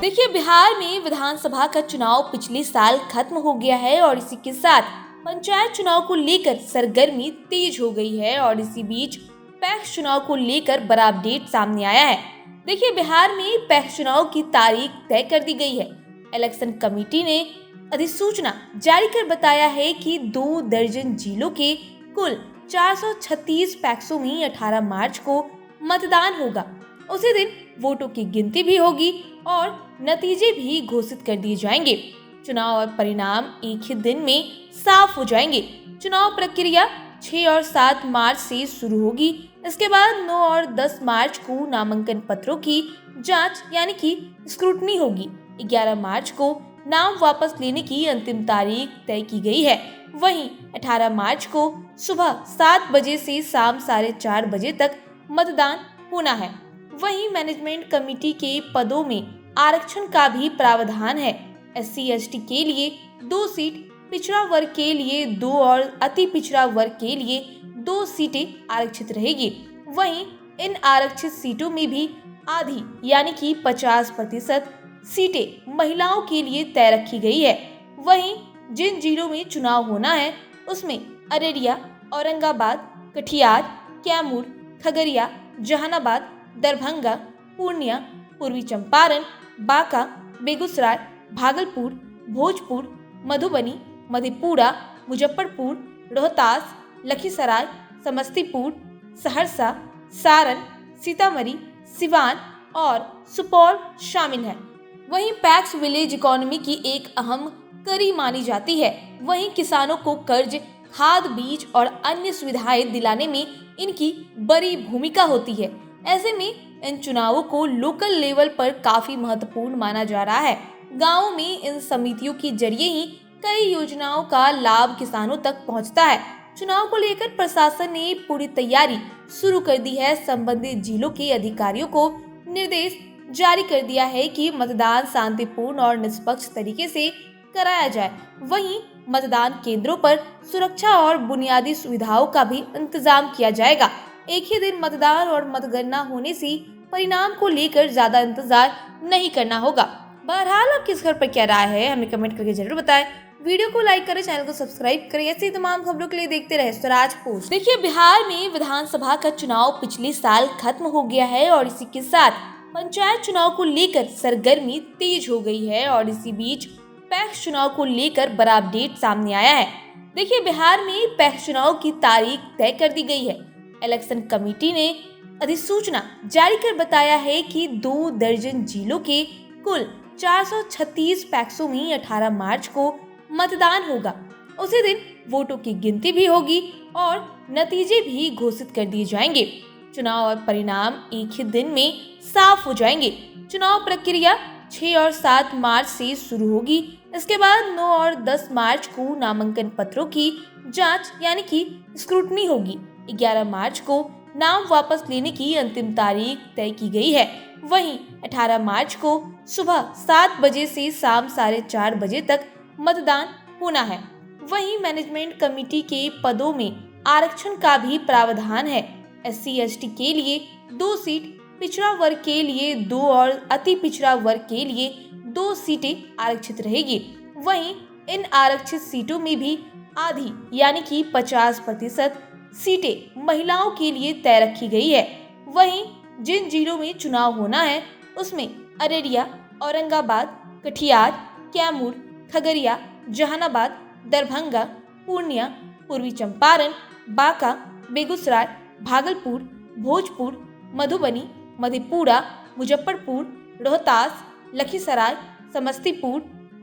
देखिए, बिहार में विधानसभा का चुनाव पिछले साल खत्म हो गया है और इसी के साथ पंचायत चुनाव को लेकर सरगर्मी तेज हो गई है। और इसी बीच पैक्स चुनाव को लेकर बड़ा अपडेट सामने आया है। देखिए, बिहार में पैक्स चुनाव की तारीख तय कर दी गई है। इलेक्शन कमेटी ने अधिसूचना जारी कर बताया है कि 2 दर्जन जिलों के कुल 436 पैक्सों में 18 मार्च को मतदान होगा। उसी दिन वोटों की गिनती भी होगी और नतीजे भी घोषित कर दिए जाएंगे। चुनाव और परिणाम एक ही दिन में साफ हो जाएंगे। चुनाव प्रक्रिया 6 और 7 मार्च से शुरू होगी। इसके बाद 9 और 10 मार्च को नामांकन पत्रों की जांच यानी कि स्क्रूटनी होगी। 11 मार्च को नाम वापस लेने की अंतिम तारीख तय की गई है। वहीं 18 मार्च को सुबह 7 बजे से शाम 4:30 बजे तक मतदान होना है। वहीं मैनेजमेंट कमेटी के पदों में आरक्षण का भी प्रावधान है। SC/ST के लिए 2 सीट, पिछड़ा वर्ग के लिए 2 और अति पिछड़ा वर्ग के लिए 2 सीटें आरक्षित रहेगी। वहीं इन आरक्षित सीटों में भी आधी यानी कि 50% सीटें महिलाओं के लिए तय रखी गई है। वहीं जिन जिलों में चुनाव होना है उसमें अररिया, औरंगाबाद, कटिहार, कैमूर, खगड़िया, जहानाबाद, दरभंगा, पूर्णिया, पूर्वी चंपारण, बांका, बेगूसराय, भागलपुर, भोजपुर, मधुबनी, मधेपुरा, मुजफ्फरपुर, रोहतास, लखीसराय, समस्तीपुर, सहरसा, सारण, सीतामढ़ी, सिवान और सुपौल शामिल है। वहीं पैक्स विलेज इकोनॉमी की एक अहम कड़ी मानी जाती है। वहीं किसानों को कर्ज, खाद, बीज और अन्य सुविधाएं दिलाने में इनकी बड़ी भूमिका होती है। ऐसे में इन चुनावों को लोकल लेवल पर काफी महत्वपूर्ण माना जा रहा है। गांवों में इन समितियों के जरिए ही कई योजनाओं का लाभ किसानों तक पहुंचता है। चुनाव को लेकर प्रशासन ने पूरी तैयारी शुरू कर दी है। संबंधित जिलों के अधिकारियों को निर्देश जारी कर दिया है कि मतदान शांतिपूर्ण और निष्पक्ष तरीके से कराया जाए। वहीं मतदान केंद्रों पर सुरक्षा और बुनियादी सुविधाओं का भी इंतजाम किया जाएगा। एक ही दिन मतदान और मतगणना होने से परिणाम को लेकर ज्यादा इंतजार नहीं करना होगा। बहरहाल आपकी इस खबर पर क्या राय है, हमें कमेंट करके जरूर बताएं। वीडियो को लाइक करें, चैनल को सब्सक्राइब करें। ऐसी तमाम खबरों के लिए देखते रहे स्वराज पोस्ट। देखिए, बिहार में विधानसभा का चुनाव पिछले साल खत्म हो गया है और इसी के साथ पंचायत चुनाव को लेकर सरगर्मी तेज हो गई है। और इसी बीच पैक्स चुनाव को लेकर बड़ा अपडेट सामने आया है। देखिए, बिहार में पैक्स चुनाव की तारीख तय कर दी गई है। इलेक्शन कमेटी ने अधिसूचना जारी कर बताया है कि 2 दर्जन जिलों के कुल 436 पैक्सों में 18 मार्च को मतदान होगा। उसी दिन वोटों की गिनती भी होगी और नतीजे भी घोषित कर दिए जाएंगे। चुनाव और परिणाम एक ही दिन में साफ हो जाएंगे। चुनाव प्रक्रिया 6 और 7 मार्च से शुरू होगी। इसके बाद 9 और 10 मार्च को नामांकन पत्रों की जांच यानी कि स्क्रूटनी होगी। 11 मार्च को नाम वापस लेने की अंतिम तारीख तय की गई है। वहीं 18 मार्च को सुबह 7 बजे से शाम 4:30 बजे तक मतदान होना है। वहीं मैनेजमेंट कमेटी के पदों में आरक्षण का भी प्रावधान है। SC/ST के लिए 2 सीट, पिछड़ा वर्ग के लिए 2 और अति पिछड़ा वर्ग के लिए 2 सीटें आरक्षित रहेगी। वहीं इन आरक्षित सीटों में भी आधी यानी कि 50% सीटें महिलाओं के लिए तय रखी गई है। वहीं जिन जिलों में चुनाव होना है उसमें अररिया, औरंगाबाद, कटिहार, कैमूर, खगड़िया, जहानाबाद, दरभंगा, पूर्णिया, पूर्वी चंपारण, बांका, बेगूसराय, भागलपुर, भोजपुर, मधुबनी, मधेपुरा, मुजफ्फरपुर, रोहतास, लखीसराय, समस्तीपुर,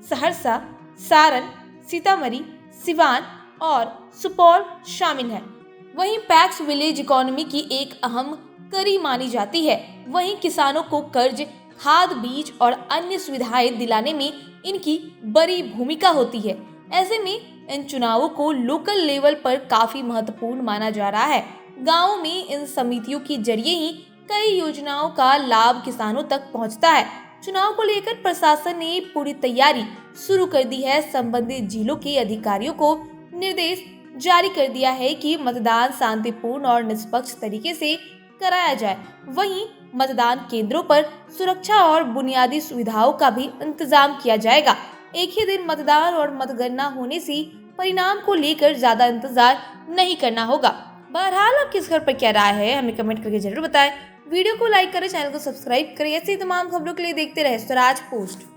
सहरसा, सारण, सीतामढ़ी, सिवान और सुपौल शामिल है। वहीं पैक्स विलेज इकोनॉमी की एक अहम कड़ी मानी जाती है। वहीं किसानों को कर्ज, खाद, बीज और अन्य सुविधाएं दिलाने में इनकी बड़ी भूमिका होती है। ऐसे में इन चुनावों को लोकल लेवल पर काफी महत्वपूर्ण माना जा रहा है। गांवों में इन समितियों के जरिए ही कई योजनाओं का लाभ किसानों तक पहुंचता है। चुनाव को लेकर प्रशासन ने पूरी तैयारी शुरू कर दी है। संबंधित जिलों के अधिकारियों को निर्देश जारी कर दिया है कि मतदान शांतिपूर्ण और निष्पक्ष तरीके से कराया जाए। वहीं मतदान केंद्रों पर सुरक्षा और बुनियादी सुविधाओं का भी इंतजाम किया जाएगा। एक ही दिन मतदान और मतगणना होने से परिणाम को लेकर ज्यादा इंतजार नहीं करना होगा। बहरहाल आपकी इस खबर पर क्या राय है, हमें कमेंट करके जरूर बताएं। वीडियो को लाइक करें, चैनल को सब्सक्राइब करें। ऐसी तमाम खबरों के लिए देखते रहे स्वराज पोस्ट।